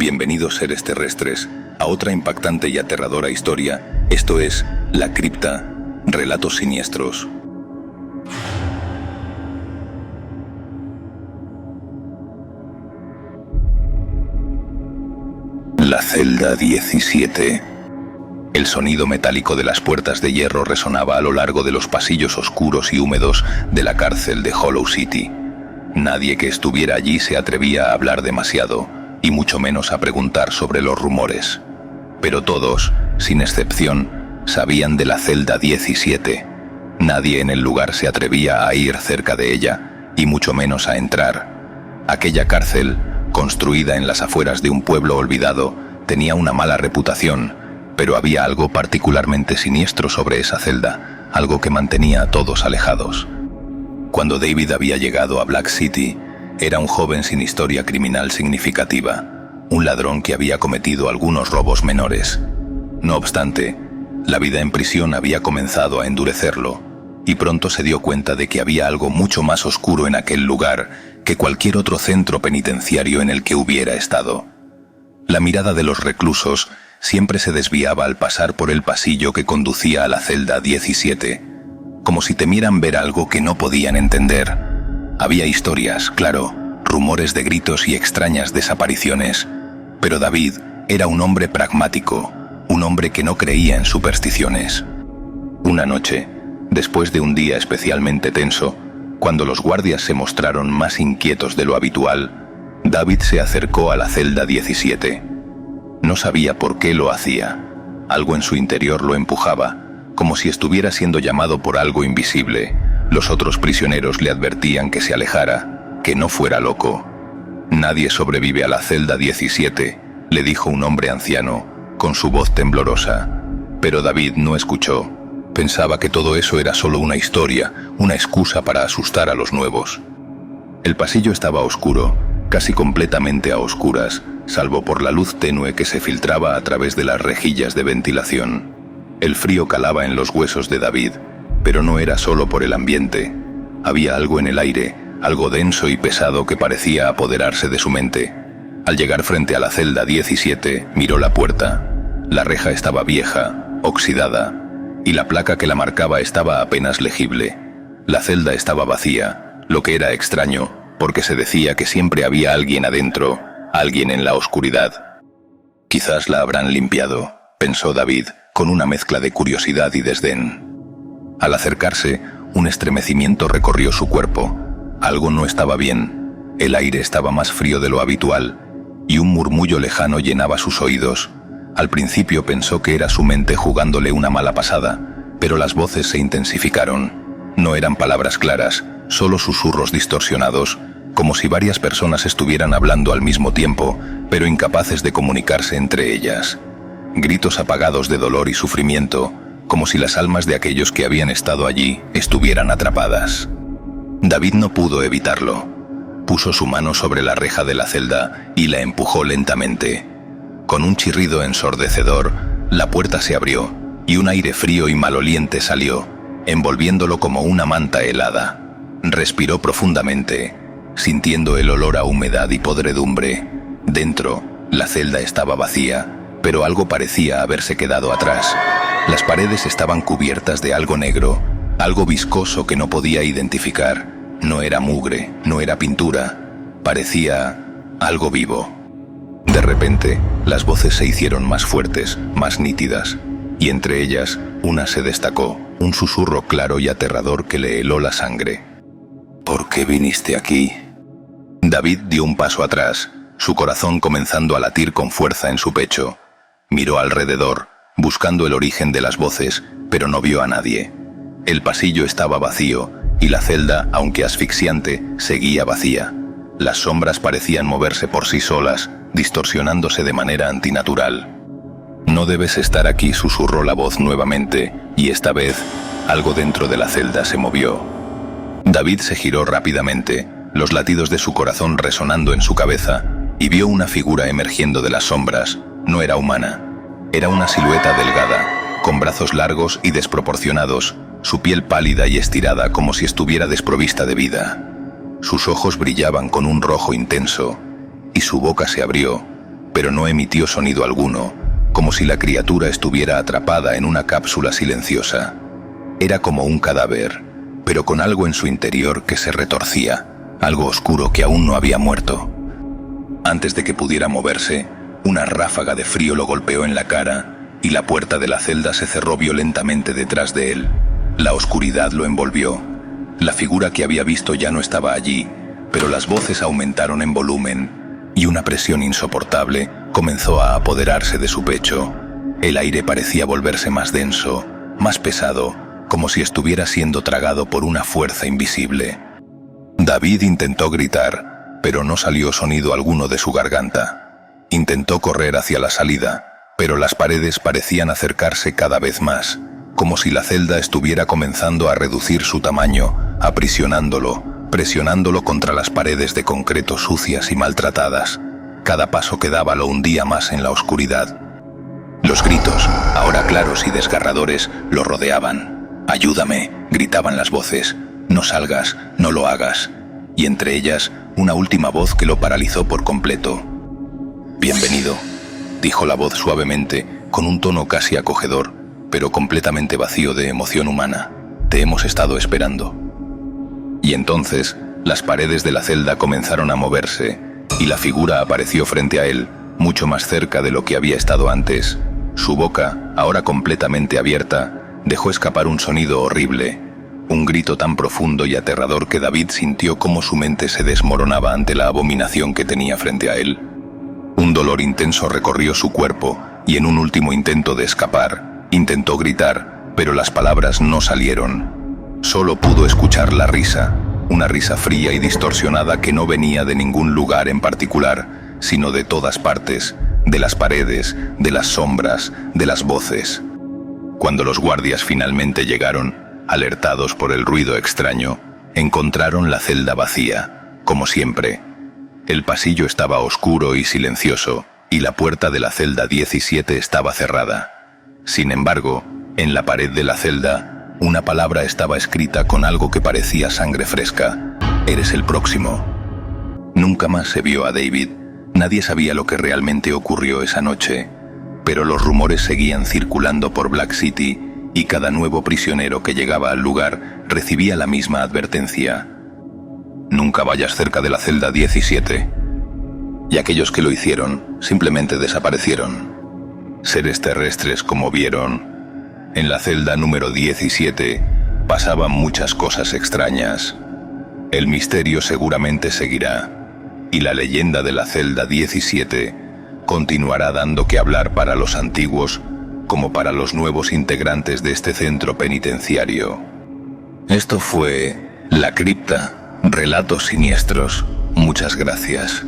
Bienvenidos seres terrestres a otra impactante y aterradora historia. Esto es La Cripta, Relatos Siniestros. La celda 17. El sonido metálico de las puertas de hierro resonaba a lo largo de los pasillos oscuros y húmedos de la cárcel de Hollow City. Nadie que estuviera allí se atrevía a hablar demasiado, y mucho menos a preguntar sobre los rumores. Pero todos, sin excepción, sabían de la celda 17. Nadie en el lugar se atrevía a ir cerca de ella, y mucho menos a entrar. Aquella cárcel, construida en las afueras de un pueblo olvidado, tenía una mala reputación, pero había algo particularmente siniestro sobre esa celda, algo que mantenía a todos alejados. Cuando David había llegado a Black City, era un joven sin historia criminal significativa, un ladrón que había cometido algunos robos menores. No obstante, la vida en prisión había comenzado a endurecerlo, y pronto se dio cuenta de que había algo mucho más oscuro en aquel lugar que cualquier otro centro penitenciario en el que hubiera estado. La mirada de los reclusos siempre se desviaba al pasar por el pasillo que conducía a la celda 17, como si temieran ver algo que no podían entender. Había historias, claro, rumores de gritos y extrañas desapariciones, pero David era un hombre pragmático, un hombre que no creía en supersticiones. Una noche, después de un día especialmente tenso, cuando los guardias se mostraron más inquietos de lo habitual, David se acercó a la celda 17. No sabía por qué lo hacía. Algo en su interior lo empujaba, como si estuviera siendo llamado por algo invisible. Los otros prisioneros le advertían que se alejara, que no fuera loco. «Nadie sobrevive a la celda 17», le dijo un hombre anciano, con su voz temblorosa. Pero David no escuchó. Pensaba que todo eso era solo una historia, una excusa para asustar a los nuevos. El pasillo estaba oscuro, casi completamente a oscuras, salvo por la luz tenue que se filtraba a través de las rejillas de ventilación. El frío calaba en los huesos de David, pero no era solo por el ambiente. Había algo en el aire, algo denso y pesado que parecía apoderarse de su mente. Al llegar frente a la celda 17, miró la puerta. La reja estaba vieja, oxidada, y la placa que la marcaba estaba apenas legible. La celda estaba vacía, lo que era extraño, porque se decía que siempre había alguien adentro, alguien en la oscuridad. Quizás la habrán limpiado, pensó David, con una mezcla de curiosidad y desdén. Al acercarse, un estremecimiento recorrió su cuerpo. Algo no estaba bien. El aire estaba más frío de lo habitual, y un murmullo lejano llenaba sus oídos. Al principio pensó que era su mente jugándole una mala pasada, pero las voces se intensificaron. No eran palabras claras, solo susurros distorsionados, como si varias personas estuvieran hablando al mismo tiempo, pero incapaces de comunicarse entre ellas. Gritos apagados de dolor y sufrimiento, como si las almas de aquellos que habían estado allí estuvieran atrapadas. David no pudo evitarlo. Puso su mano sobre la reja de la celda y la empujó lentamente. Con un chirrido ensordecedor, la puerta se abrió, y un aire frío y maloliente salió, envolviéndolo como una manta helada. Respiró profundamente, sintiendo el olor a humedad y podredumbre. Dentro, la celda estaba vacía, pero algo parecía haberse quedado atrás. Las paredes estaban cubiertas de algo negro, algo viscoso que no podía identificar. No era mugre, no era pintura, parecía algo vivo. De repente, las voces se hicieron más fuertes, más nítidas, y entre ellas, una se destacó, un susurro claro y aterrador que le heló la sangre. «¿Por qué viniste aquí?». David dio un paso atrás, su corazón comenzando a latir con fuerza en su pecho. Miró alrededor, buscando el origen de las voces, pero no vio a nadie. El pasillo estaba vacío, y la celda, aunque asfixiante, seguía vacía. Las sombras parecían moverse por sí solas, distorsionándose de manera antinatural. «No debes estar aquí», susurró la voz nuevamente, y esta vez, algo dentro de la celda se movió. David se giró rápidamente, los latidos de su corazón resonando en su cabeza, y vio una figura emergiendo de las sombras. No era humana. Era una silueta delgada, con brazos largos y desproporcionados, su piel pálida y estirada como si estuviera desprovista de vida. Sus ojos brillaban con un rojo intenso, y su boca se abrió, pero no emitió sonido alguno, como si la criatura estuviera atrapada en una cápsula silenciosa. Era como un cadáver, pero con algo en su interior que se retorcía, algo oscuro que aún no había muerto. Antes de que pudiera moverse, una ráfaga de frío lo golpeó en la cara y la puerta de la celda se cerró violentamente detrás de él. La oscuridad lo envolvió. La figura que había visto ya no estaba allí, pero las voces aumentaron en volumen y una presión insoportable comenzó a apoderarse de su pecho. El aire parecía volverse más denso, más pesado, como si estuviera siendo tragado por una fuerza invisible. David intentó gritar, pero no salió sonido alguno de su garganta. Intentó correr hacia la salida, pero las paredes parecían acercarse cada vez más, como si la celda estuviera comenzando a reducir su tamaño, aprisionándolo, presionándolo contra las paredes de concreto sucias y maltratadas. Cada paso que daba lo hundía más en la oscuridad. Los gritos, ahora claros y desgarradores, lo rodeaban. «Ayúdame», gritaban las voces. «No salgas, no lo hagas». Y entre ellas, una última voz que lo paralizó por completo. «Bienvenido», dijo la voz suavemente, con un tono casi acogedor, pero completamente vacío de emoción humana. «Te hemos estado esperando». Y entonces, las paredes de la celda comenzaron a moverse, y la figura apareció frente a él, mucho más cerca de lo que había estado antes. Su boca, ahora completamente abierta, dejó escapar un sonido horrible, un grito tan profundo y aterrador que David sintió cómo su mente se desmoronaba ante la abominación que tenía frente a él. Un dolor intenso recorrió su cuerpo, y en un último intento de escapar, intentó gritar, pero las palabras no salieron. Solo pudo escuchar la risa, una risa fría y distorsionada que no venía de ningún lugar en particular, sino de todas partes, de las paredes, de las sombras, de las voces. Cuando los guardias finalmente llegaron, alertados por el ruido extraño, encontraron la celda vacía, como siempre. El pasillo estaba oscuro y silencioso, y la puerta de la celda 17 estaba cerrada. Sin embargo, en la pared de la celda, una palabra estaba escrita con algo que parecía sangre fresca. «Eres el próximo». Nunca más se vio a David. Nadie sabía lo que realmente ocurrió esa noche, pero los rumores seguían circulando por Black City y cada nuevo prisionero que llegaba al lugar recibía la misma advertencia: «Nunca vayas cerca de la celda 17». Y aquellos que lo hicieron simplemente desaparecieron. Seres terrestres, como vieron, en la celda número 17 pasaban muchas cosas extrañas. El misterio seguramente seguirá, y la leyenda de la celda 17 continuará dando que hablar para los antiguos como para los nuevos integrantes de este centro penitenciario. Esto fue La Cripta, Relatos Siniestros. Muchas gracias.